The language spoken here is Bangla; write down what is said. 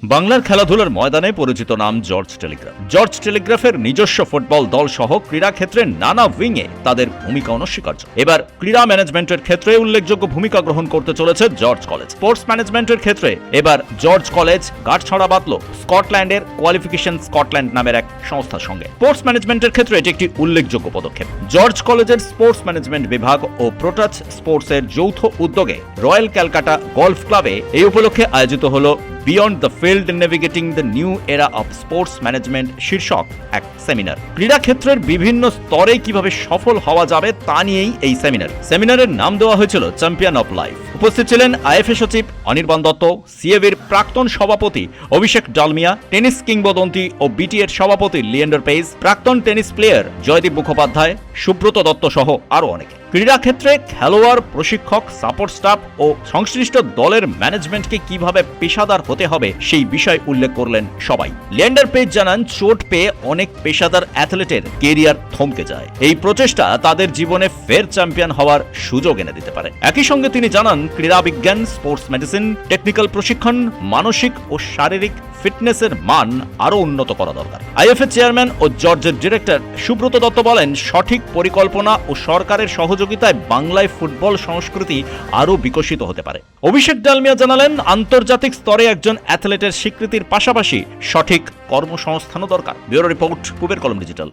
বাংলার খেলাধুলার ময়দানে পরিচিত নাম জর্জ টেলিগ্রাফ। জর্জ টেলিগ্রাফের নিজস্ব ফুটবল দল সহ ক্রীড়া ক্ষেত্রে নানা উইংয়ে তাদের ভূমিকা অনস্বীকার্য। এবার ক্রীড়া ম্যানেজমেন্টের ক্ষেত্রে উল্লেখযোগ্য ভূমিকা গ্রহণ করতে চলেছে জর্জ কলেজ। স্পোর্টস ম্যানেজমেন্টের ক্ষেত্রে এবার জর্জ কলেজ গাঁটছড়া বাঁধল স্কটল্যান্ডের কোয়ালিফিকেশন স্কটল্যান্ড নামের এক সংস্থার সঙ্গে। স্পোর্টস ম্যানেজমেন্টের ক্ষেত্রে এটি একটি উল্লেখযোগ্য পদক্ষেপ। জর্জ কলেজের স্পোর্টস ম্যানেজমেন্ট বিভাগ ও প্রোটাচ স্পোর্টসের যৌথ উদ্যোগে রয়্যাল ক্যালকাটা গলফ ক্লাবে এই উপলক্ষে আয়োজিত হল beyond the field navigating the new এরা অফ স্পোর্টস ম্যানেজমেন্ট শীর্ষক এক সেমিনার। ক্রীড়া ক্ষেত্রের বিভিন্ন স্তরে কিভাবে সফল হওয়া যাবে তা নিয়েই এই সেমিনারের নাম দেওয়া হয়েছিল চ্যাম্পিয়ন অফ লাইফ। উপস্থিত ছিলেন আইএফএ সচিব অনির্বাণ দত্ত, সিএবির প্রাক্তন সভাপতি অভিষেক ডালমিয়া, টেনিস কিংবদন্তি ও বিটিএর সভাপতি লিয়েন্ডার পেজ, প্রাক্তন টেনিস প্লেয়ার জয়দীপ মুখোপাধ্যায়, সুব্রত দত্ত সহ আরও অনেকে। ক্রীড়া ক্ষেত্রে খেলোয়াড়, প্রশিক্ষক, সাপোর্ট স্টাফ ও সংশ্লিষ্ট দলের ম্যানেজমেন্টকে কিভাবে পেশাদার হতে হবে সেই বিষয় উল্লেখ করলেন সবাই। লিয়েন্ডার পেজ জানান, চোট পেয়ে অনেক পেশাদার অ্যাথলেটের কেরিয়ার থমকে যায়। এই প্রচেষ্টা তাদের জীবনে ফের চ্যাম্পিয়ন হওয়ার সুযোগ এনে দিতে পারে। একই সঙ্গে তিনি জানান, ক্রীড়া বিজ্ঞান, স্পোর্টস মেডিসিন, টেকনিক্যাল প্রশিক্ষণ, মানসিক ও শারীরিক ফিটনেসের মান আরও উন্নত করা দরকার। আইএফএ চেয়ারম্যান ও জর্জের ডিরেক্টর সুব্রত দত্ত বলেন, সঠিক পরিকল্পনা ও সরকারের সহযোগিতায় বাংলায় ফুটবল সংস্কৃতি আরও বিকশিত হতে পারে। অভিষেক ডালমিয়া জানালেন, আন্তর্জাতিক স্তরে একজন অ্যাথলেটের স্বীকৃতির পাশাপাশি সঠিক কর্মসংস্থানও দরকার। ব্যুরো রিপোর্ট, কুবের কলম ডিজিটাল।